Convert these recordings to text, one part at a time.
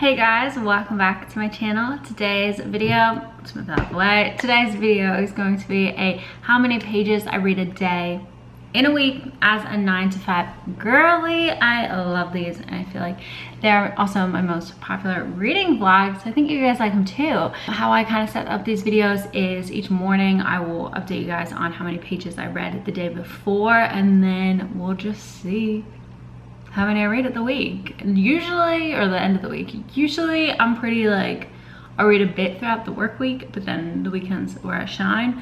Hey guys, welcome back to my channel. Today's video, let's move that out of the way. Today's video is going to be a how many pages I read a day in a week as a 9 to 5 girly. I love these and I feel like they're also my most popular reading vlogs. I think you guys like them too. How I kind of set up these videos is each morning I will update you guys on how many pages I read the day before, and then we'll just see how many I read at the week. And usually, or the end of the week, usually I'm pretty like, I read a bit throughout the work week, but then the weekends where I shine.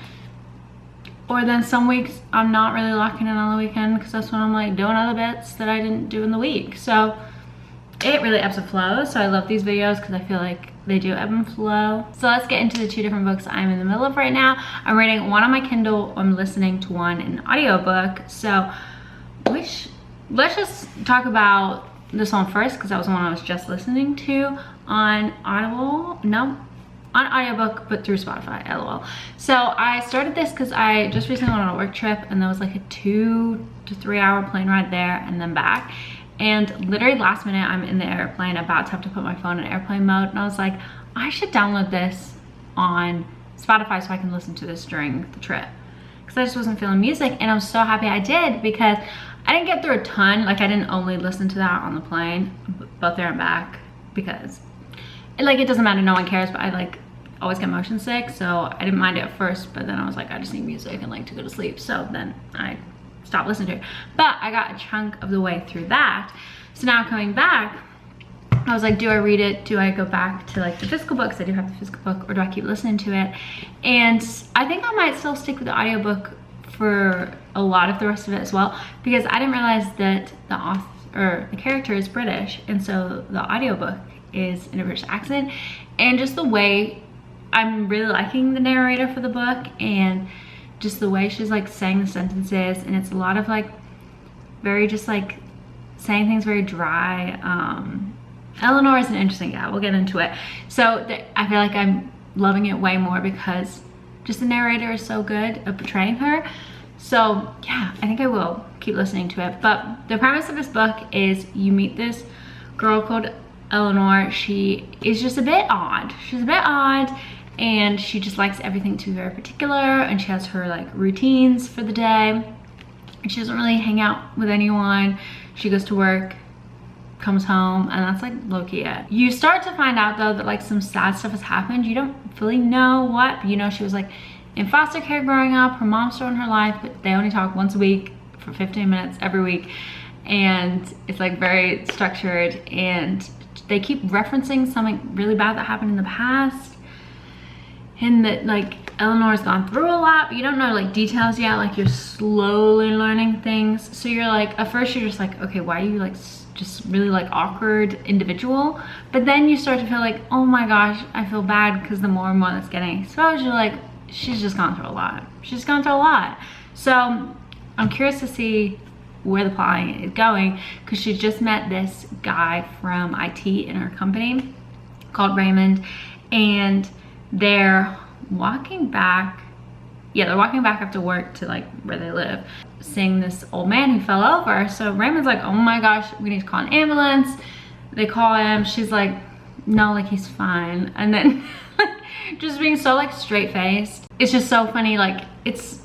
Or then some weeks I'm not really locking in on the weekend because that's when I'm like doing other bits that I didn't do in the week. So it really ebbs and flows. So I love these videos because I feel like they do ebb and flow. So let's get into the two different books I'm in the middle of right now. I'm reading one on my Kindle, I'm listening to one in an audiobook. So let's just talk about this one first because that was the one I was just listening to on audiobook, but through Spotify, lol. So I started this because I just recently went on a work trip and there was like a 2 to 3 hour plane ride there and then back. And literally last minute I'm in the airplane about to have to put my phone in airplane mode, and I was like, I should download this on Spotify so I can listen to this during the trip. Because I just wasn't feeling music, and I'm so happy I did because I didn't get through a ton. Like I didn't only listen to that on the plane, both there and back, because it doesn't matter, no one cares, but I like always get motion sick, so I didn't mind it at first, but then I was like, I just need music and like to go to sleep, so then I stopped listening to it. But I got a chunk of the way through that. So now coming back, I was like, do I read it? Do I go back to like the physical books? I do have the physical book, or do I keep listening to it? And I think I might still stick with the audiobook for a lot of the rest of it as well, because I didn't realize that the author or the character is British, and so the audiobook is in a British accent. And just the way I'm really liking the narrator for the book, and just the way she's like saying the sentences, and it's a lot of like very just like saying things very dry. Eleanor is an interesting guy, we'll get into it. So I feel like I'm loving it way more because just the narrator is so good at portraying her. So yeah, I think I will keep listening to it. But the premise of this book is you meet this girl called Eleanor. She is just a bit odd. She's a bit odd, and she just likes everything to be very particular, and she has her like routines for the day. And she doesn't really hang out with anyone. She goes to work, comes home, and that's like low-key it. You start to find out though that like some sad stuff has happened. You don't fully know what, but you know she was like in foster care growing up. Her mom's still in her life, but they only talk once a week for 15 minutes every week, and it's like very structured, and they keep referencing something really bad that happened in the past, and that like Eleanor's gone through a lot, but you don't know like details yet. Like you're slowly learning things, so you're like, at first you're just like, okay, why are you like just really like awkward individual? But then you start to feel like, oh my gosh, I feel bad, because the more and more that's getting exposed, you're like, she's just gone through a lot. She's gone through a lot. So I'm curious to see where the plot is going, because she just met this guy from IT in her company called Raymond, and they're walking back after work to like where they live, seeing this old man who fell over. So Raymond's like, oh my gosh, we need to call an ambulance. They call him, she's like, no, like he's fine. And then just being so like straight-faced. It's just so funny. Like it's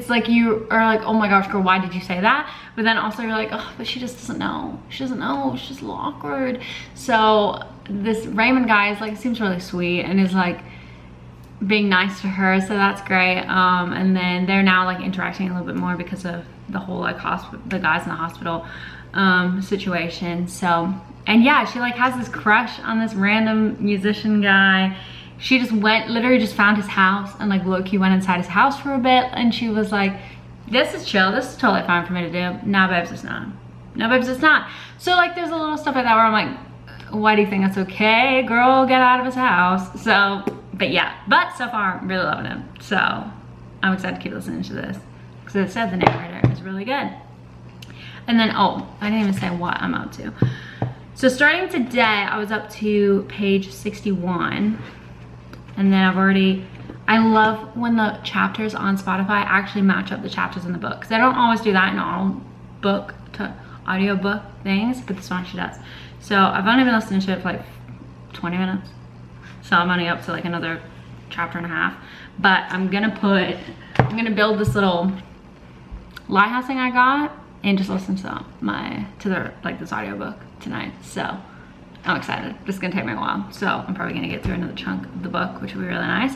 like you are like, oh my gosh girl, why did you say that? But then also you're like, oh, but she just doesn't know. She doesn't know, she's just a little awkward. So this Raymond guy is like, seems really sweet and is like being nice to her, so that's great. And then they're now like interacting a little bit more because of the whole like the guys in the hospital situation. So, and yeah, she like has this crush on this random musician guy. She just literally just found his house and like low-key went inside his house for a bit, and she was like, this is chill, this is totally fine for me to do. Nah babes, it's not. No babes, it's not. So like there's a little stuff like that where I'm like, why do you think that's okay? Girl, get out of his house. So, but yeah, but so far I'm really loving him. So I'm excited to keep listening to this, because it said the narrator is really good. And then, oh, I didn't even say what I'm up to. So starting today, I was up to page 61. And then I love when the chapters on Spotify actually match up the chapters in the book, because I don't always do that in all book to audiobook things, but this one she does. So I've only been listening to it for like 20 minutes. So I'm only up to like another chapter and a half. But I'm gonna build this little lighthouse thing I got and just listen to this audiobook tonight. So I'm excited. This is gonna take me a while. So I'm probably gonna get through another chunk of the book, which will be really nice.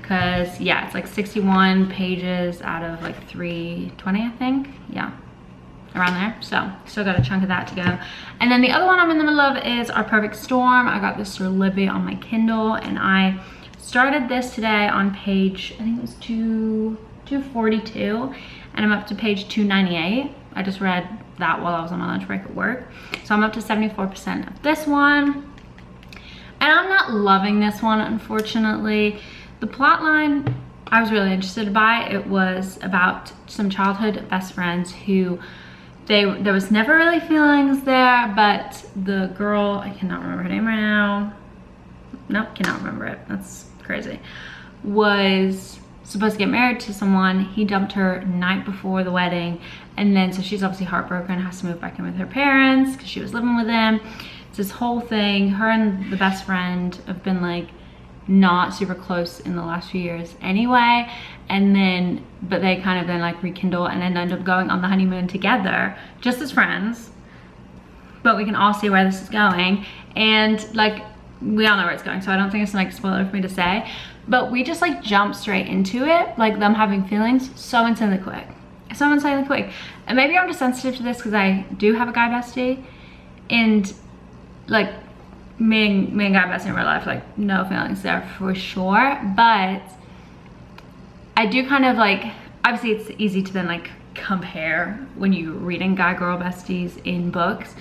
Cause yeah, it's like 61 pages out of like 320, I think. Yeah, around there. So still got a chunk of that to go. And then the other one I'm in the middle of is Our Perfect Storm. I got this through Libby on my Kindle, and I started this today on page, I think it was 242, and I'm up to page 298. I just read that while I was on my lunch break at work. So I'm up to 74% of this one. And I'm not loving this one, unfortunately. The plot line I was really interested by. It was about some childhood best friends who there was never really feelings there, but the girl, I cannot remember her name right now. Nope, cannot remember it. That's crazy. Was supposed to get married to someone. He dumped her night before the wedding, and then so she's obviously heartbroken, has to move back in with her parents because she was living with him. It's this whole thing. Her and the best friend have been like not super close in the last few years anyway, and then but they kind of then like rekindle and then end up going on the honeymoon together just as friends. But we can all see where this is going, and like we all know where it's going, so I don't think it's like a spoiler for me to say, but we just like jump straight into it, like them having feelings so insanely quick. And maybe I'm just sensitive to this because I do have a guy bestie, and like me and guy bestie in real life, like no feelings there for sure. But I do kind of like, obviously it's easy to then like compare when you're reading guy girl besties in books,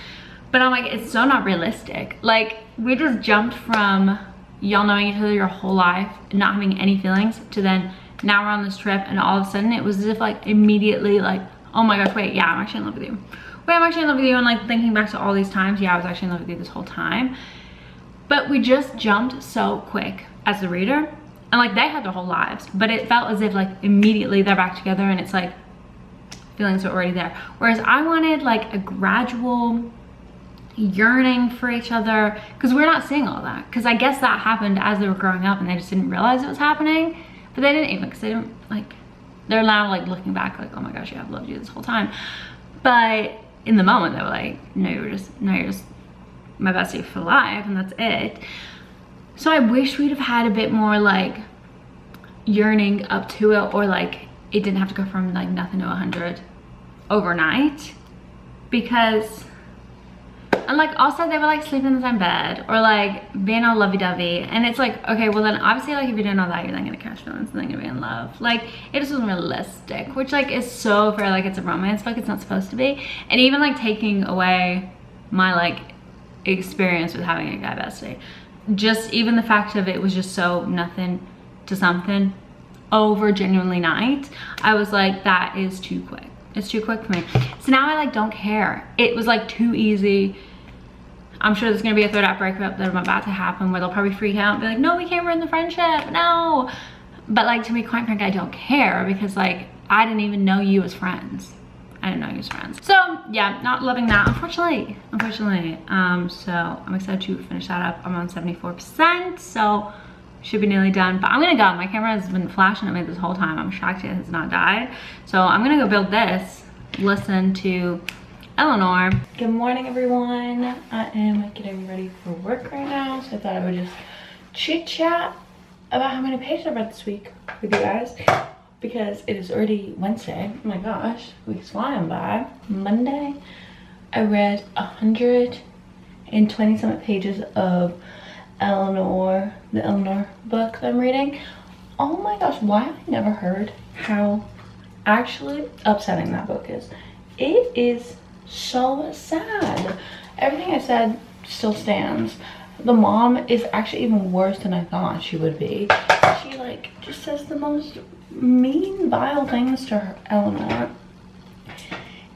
but I'm like, it's so not realistic. Like we just jumped from y'all knowing each other your whole life, not having any feelings, to then now we're on this trip, and all of a sudden it was as if like immediately like, oh my gosh, wait, yeah, I'm actually in love with you. Wait, I'm actually in love with you. And like thinking back to all these times, yeah, I was actually in love with you this whole time. But we just jumped so quick as the reader, and like they had their whole lives, but it felt as if like immediately they're back together and it's like feelings are already there. Whereas I wanted like a gradual yearning for each other, because we're not seeing all that, because I guess that happened as they were growing up and they just didn't realize it was happening. But they didn't even, because they didn't like, they're now like looking back like, oh my gosh, yeah, I've loved you this whole time. But in the moment they were like, no, you're just my bestie for life, and that's it. So I wish we'd have had a bit more like yearning up to it, or like it didn't have to go from like nothing to 100 overnight, because, and like also they were like sleeping in the same bed or like being all lovey-dovey, and it's like, okay, well then obviously like if you didn't know that, you're then gonna catch feelings and then gonna be in love. Like it just wasn't realistic, which like is so fair. Like it's a romance book, it's not supposed to be. And even like taking away my like experience with having a guy bestie, just even the fact of it was just so nothing to something over genuinely night, I was like, that is too quick. It's too quick for me. So now I like don't care. It was like too easy. I'm sure there's gonna be a third act breakup that I'm about to happen where they'll probably freak out and be like, no, we can't ruin the friendship, no. But like, to be quite frank, I don't care, because like I didn't even know you as friends. I didn't know you as friends. So yeah, not loving that, unfortunately. So I'm excited to finish that up. I'm on 74%, so should be nearly done. But I'm gonna go. My camera has been flashing at me this whole time. I'm shocked it has not died. So I'm gonna go build this, listen to Eleanor. Good morning, everyone. I am getting ready for work right now, so I thought I would just chit chat about how many pages I read this week with you guys, because it is already Wednesday. Oh my gosh, week's flying by. Monday, I read 120 something pages of Eleanor, the Eleanor book that I'm reading. Oh my gosh, why have I never heard how actually upsetting that book is? It is so sad. Everything I said still stands. The mom is actually even worse than I thought she would be. She like just says the most mean, vile things to her, Eleanor,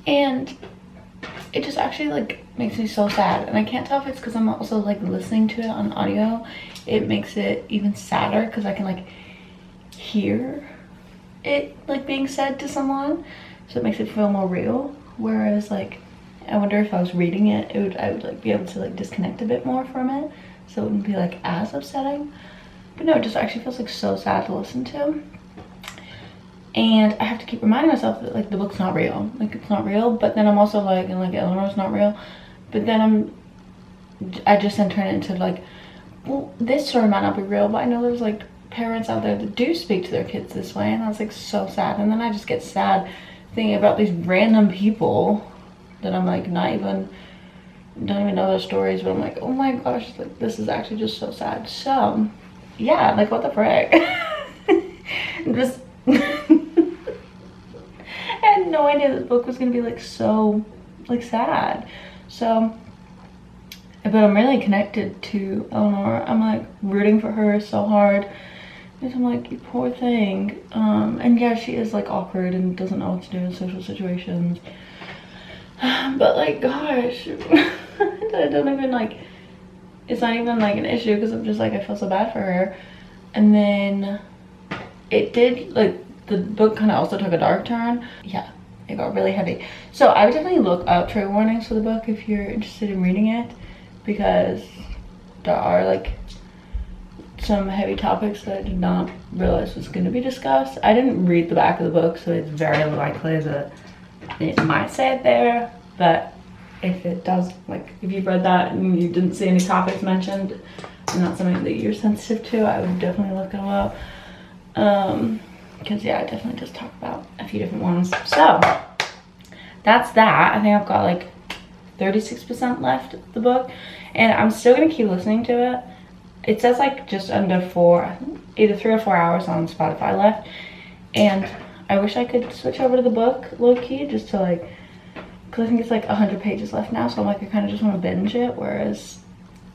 and it just actually like makes me so sad. And I can't tell if it's because I'm also like listening to it on audio. It makes it even sadder because I can like hear it like being said to someone, so it makes it feel more real. Whereas like I wonder if I was reading it, I would like be able to like disconnect a bit more from it. so it wouldn't be like as upsetting. But no, it just actually feels like so sad to listen to. And I have to keep reminding myself that like the book's not real. Like it's not real, but then I'm also like, and like Eleanor's not real. But then I just then turn it into like, well, this story might not be real, but I know there's like parents out there that do speak to their kids this way, and that's like so sad. And then I just get sad thinking about these random people that I'm like don't even know their stories, but I'm like, oh my gosh, like this is actually just so sad. So yeah, like what the frick. Just I had no idea this book was gonna be like so like sad. So but I'm really connected to Eleanor. I'm like rooting for her so hard because I'm like, you poor thing. And yeah, she is like awkward and doesn't know what to do in social situations, but like gosh, I don't even like, it's not even like an issue because I'm just like, I feel so bad for her. And then it did, like the book kind of also took a dark turn. Yeah, it got really heavy. So I would definitely look up trigger warnings for the book if you're interested in reading it, because there are like some heavy topics that I did not realize was going to be discussed. I didn't read the back of the book, so it's very likely that it might say it there, but if it does, like if you've read that and you didn't see any topics mentioned and that's something that you're sensitive to, I would definitely look them up. Because yeah, I definitely just talk about a few different ones. So that's that. I think I've got like 36% left of the book, and I'm still gonna keep listening to it. It says like just under either 3 or 4 hours on Spotify left, and I wish I could switch over to the book low-key just to like, because I think it's like 100 pages left now, so I'm like, I kind of just want to binge it. Whereas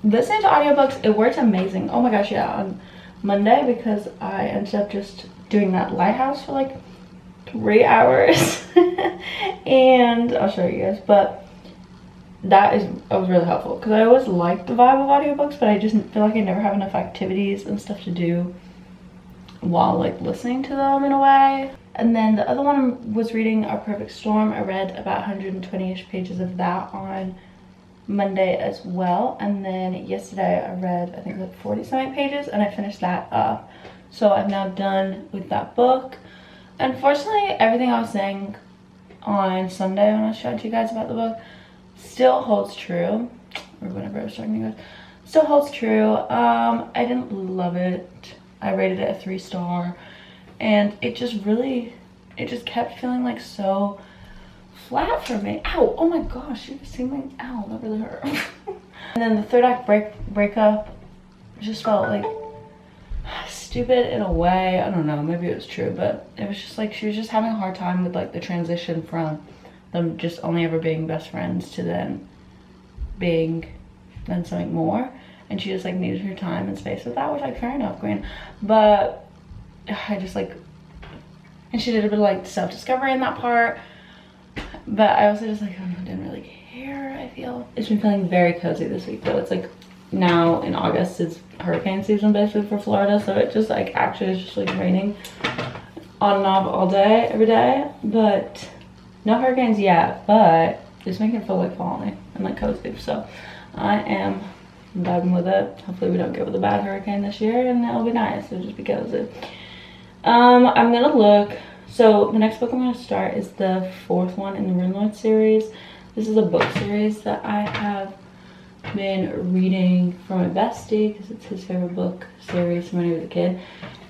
listening to audiobooks, it works amazing. Oh my gosh, yeah, on Monday, because I ended up just doing that lighthouse for like 3 hours and I'll show you guys, but that was really helpful because I always liked the vibe of audiobooks, but I just feel like I never have enough activities and stuff to do while like listening to them in a way. And then the other one was reading A Perfect Storm. I read about 120-ish pages of that on Monday as well, and then yesterday I read I think like 40 something pages and I finished that up. So I'm now done with that book. Unfortunately, everything I was saying on Sunday when I was showing to you guys about the book still holds true, or whenever I was talking to you guys, still holds true. I didn't love it. I rated it a 3-star, and it just kept feeling like so flat for me. Ow, oh my gosh, you see my, ow, that really hurt. And then the third act breakup just felt like stupid in a way. I don't know, maybe it was true, but it was just like she was just having a hard time with like the transition from them just only ever being best friends to then being something more, and she just like needed her time and space with that, which like fair enough, Queen. But I just like, and she did a bit of like self-discovery in that part, but I also just like didn't really care. I feel it's been feeling very cozy this week though. It's like now in August it's hurricane season basically for Florida, so it just like actually is just like raining on and off all day every day, but no hurricanes yet, but it's making it feel like falling and like cozy. So I am vibing with it. Hopefully we don't get with a bad hurricane this year and it'll be nice. It'll just be cozy. I'm gonna look. So the next book I'm gonna start is the 4th one in the Rune Lord series. This is a book series that I have been reading from my bestie because it's his favorite book series from when he was a kid,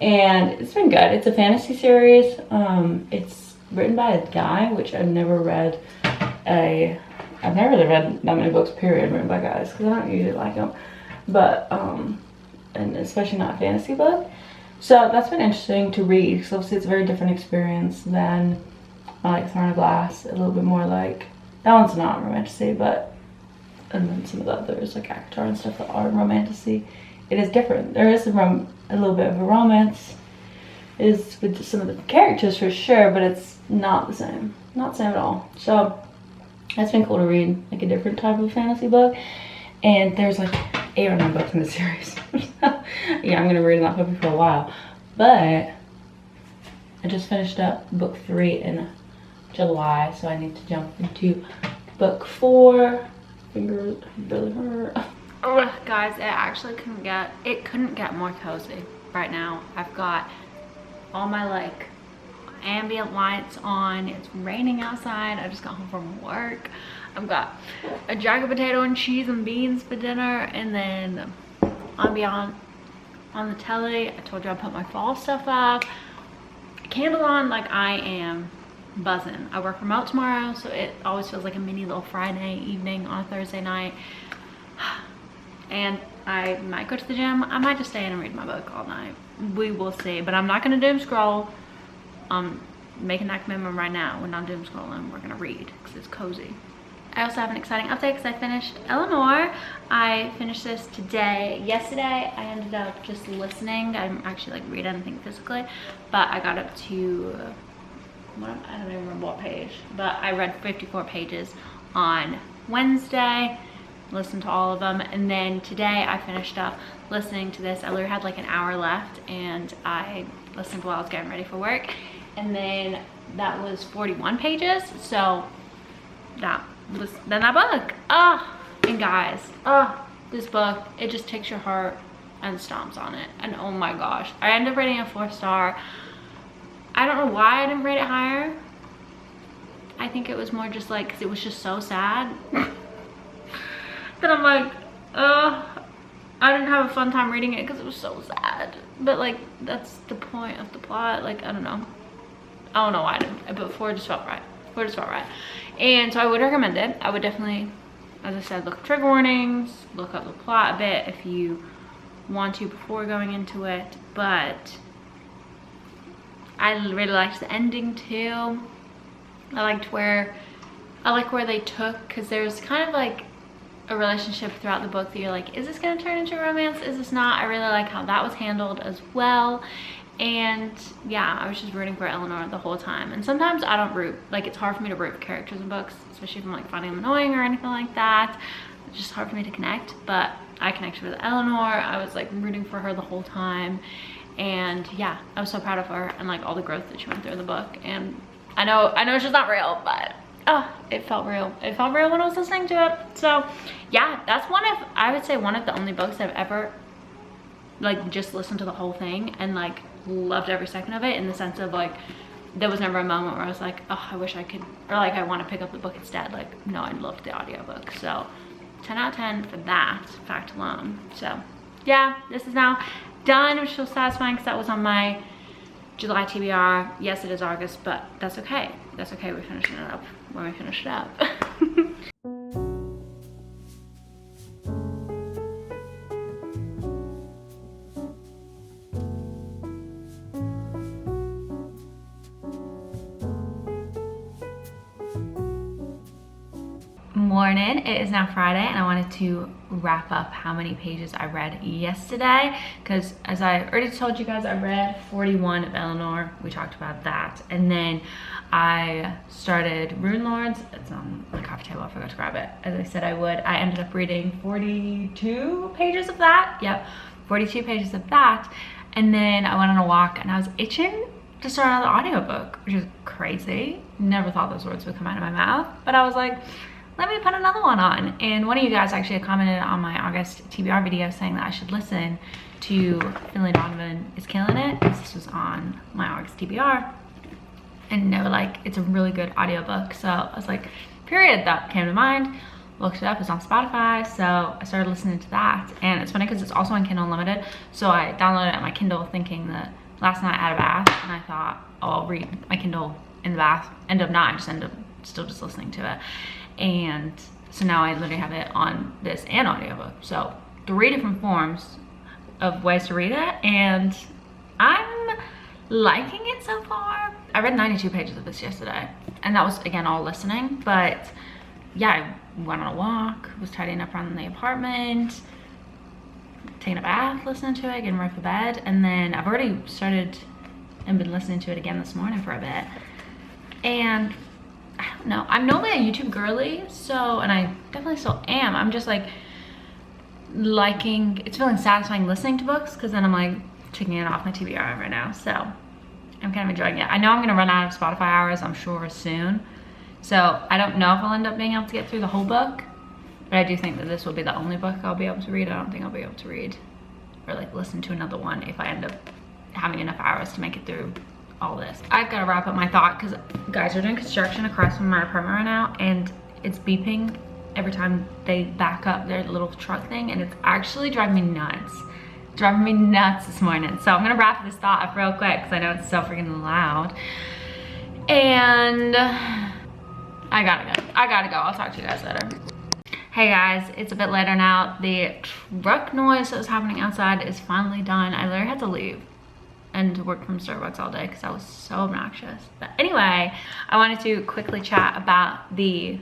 and it's been good. It's a fantasy series. It's written by a guy, which I've never really read that many books period written by guys because I don't usually like them, but and especially not a fantasy book. So that's been interesting to read because obviously it's a very different experience than like Throne of Glass. A little bit more like, that one's not romantasy, but, and then some of the others like Avatar and stuff that are romantasy, it is different. There is a little bit of a romance is with some of the characters for sure, but it's not the same. Not the same at all. So that's been cool to read, like a different type of fantasy book. And there's like 8 or 9 books in this series. Yeah, I'm gonna read that puppy for a while. But I just finished up book 3 in July, so I need to jump into book 4. Fingers really hurt. Ugh, guys, it couldn't get more cozy right now. I've got all my like ambient lights on. It's raining outside. I just got home from work. I've got a jacket potato and cheese and beans for dinner, and then on the telly, I told you I put my fall stuff up, candle on. Like, I am buzzing. I work remote tomorrow, so it always feels like a mini little Friday evening on a Thursday night. And I might go to the gym. I might just stay in and read my book all night. We will see, but I'm not gonna doom scroll. I'm making that commitment right now. We're not doom scrolling, we're gonna read because it's cozy. I also have an exciting update because I finished Eleanor. I finished this today. Yesterday, I ended up just listening. I didn't actually like read anything physically, but I got up to, I don't even remember what page, but I read 54 pages on Wednesday, listened to all of them, and then today I finished up listening to this. I literally had like an hour left, and I listened while I was getting ready for work, and then that was 41 pages, so that was then that book. And guys, this book, it just takes your heart and stomps on it, and oh my gosh, I ended up rating it a 4-star. I don't know why I didn't rate it higher. I think it was more just like because it was just so sad. Then I'm like, I didn't have a fun time reading it because it was so sad. But like, that's the point of the plot. Like, I don't know why I didn't, but 4 just felt right. 4 just felt right. And so I would recommend it. I would definitely, as I said, look up trigger warnings, look up the plot a bit if you want to before going into it. But I really liked the ending too. I like where they took, because there's kind of like a relationship throughout the book that you're like, is this going to turn into a romance? Is this not? I really like how that was handled as well. And yeah, I was just rooting for Eleanor the whole time. And sometimes I don't root, like it's hard for me to root for characters in books, especially if I'm like finding them annoying or anything like that. It's just hard for me to connect, but I connected with Eleanor. I was like rooting for her the whole time. And yeah, I was so proud of her and like all the growth that she went through in the book. And I know it's just not real, but it felt real. It felt real when I was listening to it. So yeah, that's I would say one of the only books I've ever like just listened to the whole thing and like loved every second of it, in the sense of like there was never a moment where I was like, oh, I wish I could, or like I want to pick up the book instead. Like, no, I loved the audiobook. So 10 out of 10 for that fact alone. So yeah, this is now done, which feels satisfying because that was on my July TBR. Yes, it is August, but that's okay. That's okay. We're finishing it up when we finish it up. Morning, it is now Friday, and I wanted to wrap up how many pages I read yesterday, because as I already told you guys, I read 41 of Eleanor. We talked about that, and then I started Rune Lords. It's on my coffee table, I forgot to grab it, as I said I would. I ended up reading 42 pages of that. Yep, 42 pages of that, and then I went on a walk, and I was itching to start another audiobook, which is crazy. Never thought those words would come out of my mouth, but I was like, let me put another one on. And one of you guys actually commented on my August TBR video saying that I should listen to Finley Donovan Is Killing It. This was on my August TBR, and they were like, it's a really good audiobook. So I was like, period, that came to mind. Looked it up, it's on Spotify, so I started listening to that. And it's funny because it's also on Kindle Unlimited, so I downloaded it on my Kindle thinking that last night I had a bath, and I thought, oh, I'll read my Kindle in the bath. End up not, I just ended up still just listening to it. And so now I literally have it on this and audiobook. So 3 different forms of ways to read it, and I'm liking it so far. I read 92 pages of this yesterday, and that was again all listening. But yeah, I went on a walk, was tidying up around the apartment, taking a bath, listening to it, getting ready for bed, and then I've already started and been listening to it again this morning for a bit. And I don't know, I'm normally a YouTube girly, so, and I definitely still am. I'm just like liking, it's feeling satisfying listening to books, because then I'm like taking it off my TBR right now. So I'm kind of enjoying it. I know I'm gonna run out of Spotify hours, I'm sure, soon. So I don't know if I'll end up being able to get through the whole book, But I do think that this will be the only book I'll be able to read. I don't think I'll be able to read or like listen to another one if I end up having enough hours to make it through all this. I've got to wrap up my thought because guys are doing construction across from my apartment right now, and it's beeping every time they back up their little truck thing, and it's actually driving me nuts. It's driving me nuts this morning. So I'm gonna wrap this thought up real quick because I know it's so freaking loud. And I gotta go. I'll talk to you guys later. Hey guys, it's a bit later now. The truck noise that was happening outside is finally done. I literally had to leave and work from Starbucks all day because that was so obnoxious. But anyway, I wanted to quickly chat about the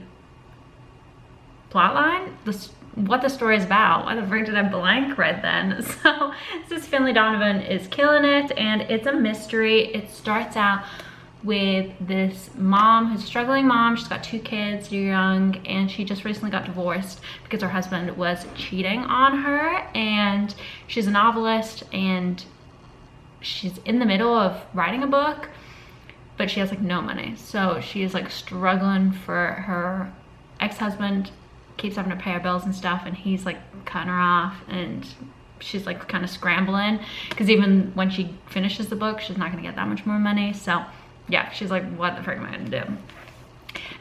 plot line, what the story is about. Why the frick did I blank right then? So this Finley Donovan is killing it, and it's a mystery. It starts out with this mom who's a struggling mom. She's got 2 kids, they're young, and she just recently got divorced because her husband was cheating on her. And she's a novelist, and she's in the middle of writing a book, but she has like no money. So she is like struggling for her ex-husband, keeps having to pay her bills and stuff, and he's like cutting her off, and she's like kind of scrambling because even when she finishes the book, she's not gonna get that much more money. So yeah, she's like, what the frick am I gonna do?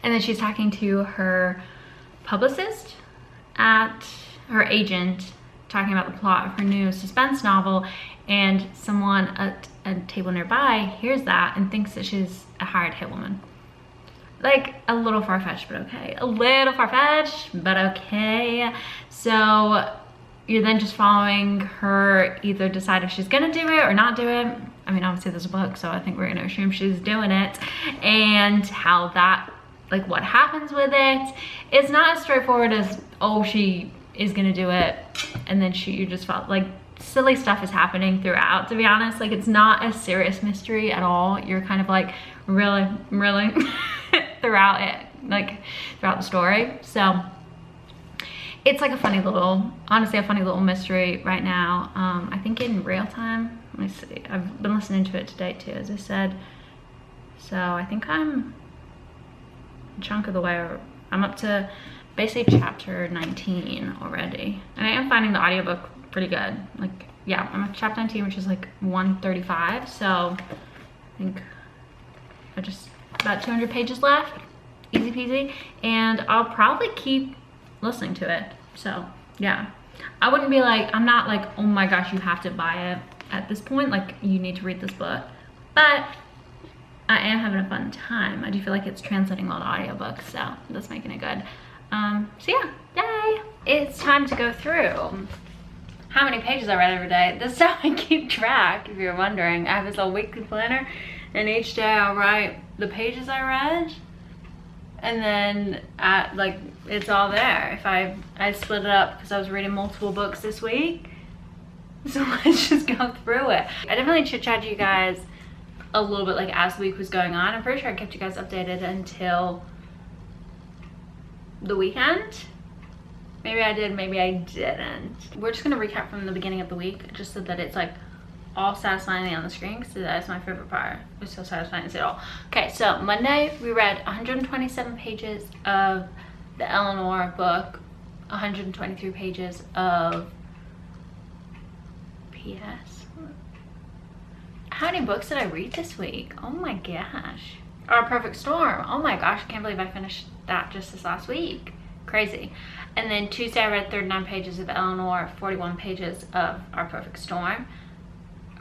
And then she's talking to her publicist at her agent, talking about the plot of her new suspense novel, and someone at a table nearby hears that and thinks that she's a hired hitwoman. Like, a little far-fetched, but okay. A little far-fetched, but okay. So you're then just following her either decide if she's gonna do it or not do it. I mean, obviously there's a book, so I think we're gonna assume she's doing it, and how that, like what happens with it. It's not as straightforward as, oh, she is gonna do it, and then you just felt like silly stuff is happening throughout, to be honest. Like, it's not a serious mystery at all. You're kind of like, really throughout it, like throughout the story. So it's like a funny little, honestly, a funny little mystery right now. I think in real time, let me see, I've been listening to it today too, as I said. So I think I'm a chunk of the way. I'm up to basically chapter 19 already, and I am finding the audiobook pretty good. Like, yeah, I'm at chapter 19, which is like 135. So I think I just about 200 pages left, easy peasy, and I'll probably keep listening to it. So yeah, I wouldn't be like, I'm not like, oh my gosh, you have to buy it at this point, like you need to read this book, but I am having a fun time. I do feel like it's translating well to audiobooks, so that's making it good. So yeah, yay! It's time to go through how many pages I read every day. This is how I keep track, if you're wondering. I have this little weekly planner, and each day I'll write the pages I read, and then like it's all there. If I split it up because I was reading multiple books this week, so let's just go through it. I definitely chit-chatted you guys a little bit like as the week was going on. I'm pretty sure I kept you guys updated until the weekend. Maybe I did, maybe I didn't. We're just gonna recap from the beginning of the week, just so that it's like all satisfyingly on the screen, because that's my favorite part. It's so satisfying to see it all. Okay, so Monday we read 127 pages of the Eleanor book, 123 pages of PS. How many books did I read this week? Oh my gosh. Our Perfect Storm. Oh my gosh, I can't believe I finished that just this last week. Crazy. And then Tuesday I read 39 pages of Eleanor, 41 pages of Our Perfect Storm.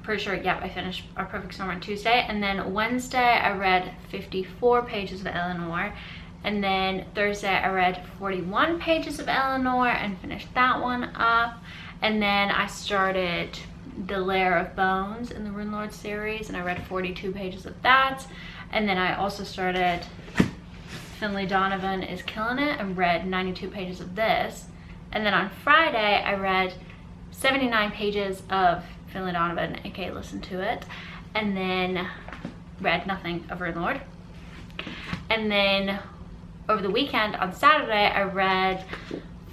Pretty sure, yeah, I finished Our Perfect Storm on Tuesday. And then Wednesday I read 54 pages of Eleanor. And then Thursday I read 41 pages of Eleanor and finished that one up. And then I started The Lair of Bones in the Rune Lord series, and I read 42 pages of that. And then I also started Finley Donovan is Killing It and read 92 pages of this. And then on Friday I read 79 pages of Finley Donovan, aka Listen to It, and then read nothing of Rune Lord. And then over the weekend on Saturday I read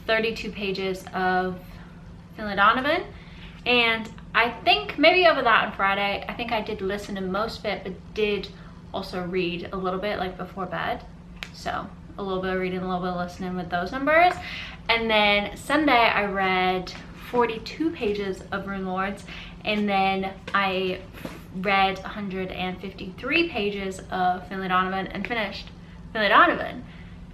32 pages of Finley Donovan, and I think maybe over that on Friday I think I did listen to most of it, but did also read a little bit like before bed. So a little bit of reading, a little bit of listening with those numbers. And then Sunday I read 42 pages of Rune Lords, and then I read 153 pages of Finley Donovan and finished Finley Donovan.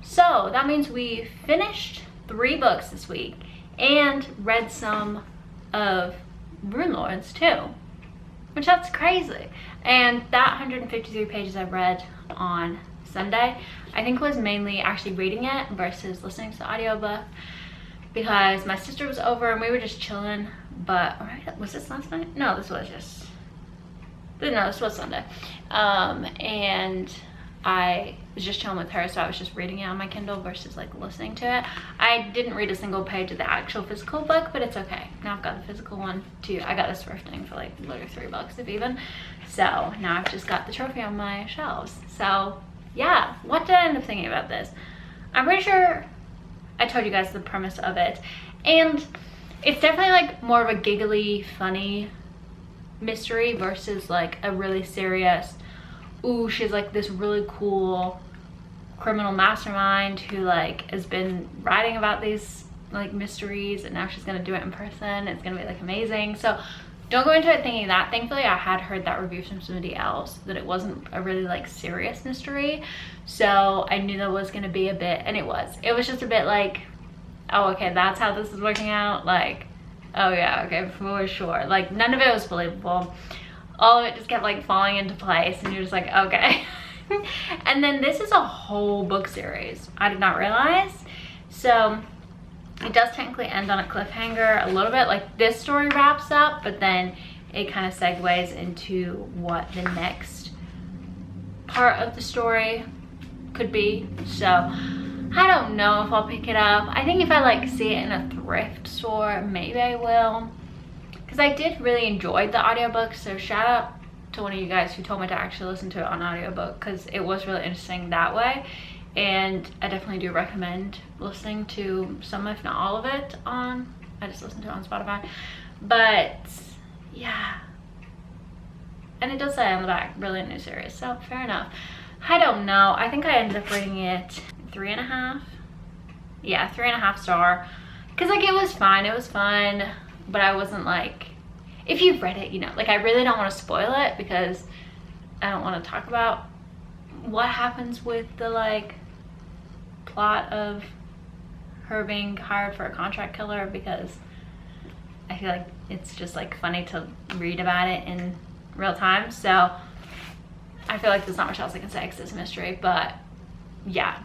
So that means we finished 3 books this week and read some of Rune Lords too, which that's crazy. And that 153 pages I read on Sunday, I think was mainly actually reading it versus listening to the audiobook, because my sister was over and we were just chilling. But was this last night? No, this was Sunday. And I was just chilling with her, so I was just reading it on my Kindle versus like listening to it. I didn't read a single page of the actual physical book, but it's okay. Now I've got the physical one too. I got this thrifting for like literally $3 if even. So now I've just got the trophy on my shelves. So yeah, what did I end up thinking about this? I'm pretty sure I told you guys the premise of it, and it's definitely like more of a giggly, funny mystery versus like a really serious, ooh, she's like this really cool criminal mastermind who like has been writing about these like mysteries and now she's gonna do it in person. It's gonna be like amazing. So don't go into it thinking that. Thankfully I had heard that review from somebody else that it wasn't a really like serious mystery, so I knew that was gonna be a bit, and it was just a bit like, oh okay, that's how this is working out, like, oh yeah, okay, for sure. Like none of it was believable. All of it just kept like falling into place and you're just like, okay. And then this is a whole book series. I did not realize. So it does technically end on a cliffhanger a little bit. Like this story wraps up, but then it kind of segues into what the next part of the story could be. So I don't know if I'll pick it up. I think if I like see it in a thrift store, maybe I will, because I did really enjoy the audiobook. So shout out to one of you guys who told me to actually listen to it on audiobook, because it was really interesting that way. And I definitely do recommend listening to some, if not all of it, on, I just listened to it on Spotify. But yeah, and it does say on the back, really new series, so fair enough. I don't know, I think I ended up rating it 3.5. Yeah, 3.5 star, because like it was fine, it was fun, but I wasn't like, if you've read it, you know, like I really don't want to spoil it because I don't want to talk about what happens with the like plot of her being hired for a contract killer, because I feel like it's just like funny to read about it in real time. So I feel like there's not much else I can say because it's a mystery, but yeah,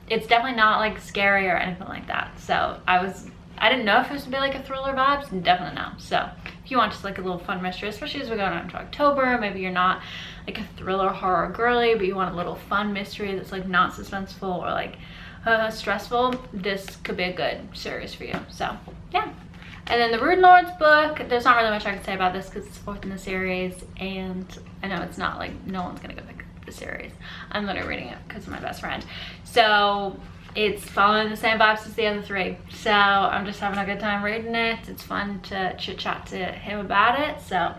it's definitely not like scary or anything like that. So I didn't know if it was to be like a thriller vibes, definitely not. So if you want just like a little fun mystery, especially as we're going on into October, maybe you're not like a thriller horror girly, but you want a little fun mystery that's like not suspenseful or like stressful, this could be a good series for you. So yeah. And then the Rune Lords book, there's not really much I can say about this because it's 4th in the series, and I know it's not like, no one's gonna go pick the series. I'm literally reading it because of my best friend. So it's following the same vibes as the other 3. So I'm just having a good time reading it. It's fun to chit chat to him about it. So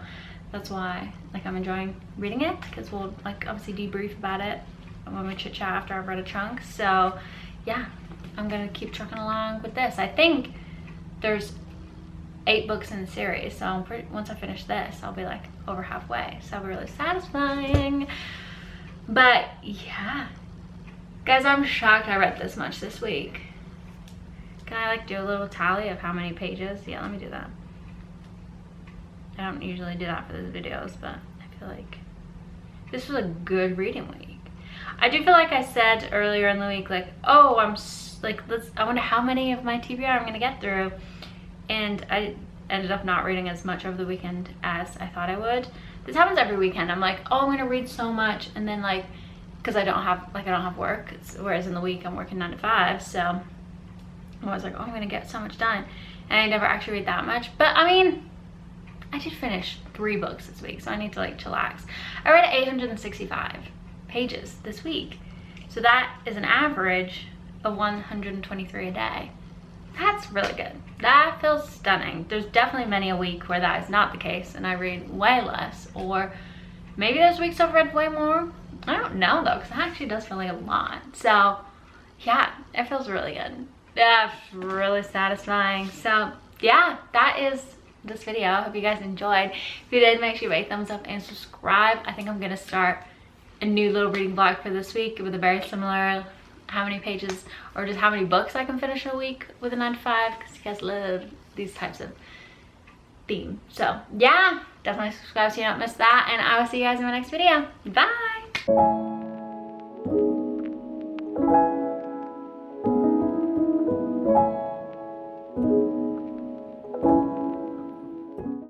that's why like I'm enjoying reading it, because we'll like obviously debrief about it when we chit chat after I've read a chunk. So yeah, I'm gonna keep trucking along with this. I think there's 8 books in the series, so once I finish this I'll be like over halfway, so it'll be really satisfying. But yeah guys, I'm shocked I read this much this week. Can I like do a little tally of how many pages? Yeah, let me do that. I don't usually do that for these videos, but I feel like this was a good reading week. I do feel like I said earlier in the week, like, oh, I wonder how many of my TBR I'm gonna get through, and I ended up not reading as much over the weekend as I thought I would. This happens every weekend. I'm like, oh, I'm gonna read so much, and then like, because I don't have work, whereas in the week I'm working 9 to 5, so I'm always like, oh, I'm gonna get so much done, and I never actually read that much. But I mean, I did finish 3 books this week, so I need to like chillax. I read 865 pages this week, so that is an average of 123 a day. That's really good. That feels stunning. There's definitely many a week where that is not the case and I read way less, or maybe there's weeks I've read way more. I don't know though, because that actually does feel like a lot. So yeah, it feels really good. That's really satisfying. So yeah, that is this video. I hope you guys enjoyed. If you did, make sure you rate, thumbs up, and subscribe. I think I'm gonna start a new little reading vlog for this week with a very similar how many pages or just how many books I can finish a week with a 9 to 5, because you guys love these types of theme. So yeah, definitely subscribe so you don't miss that, and I will see you guys in my next video. Bye.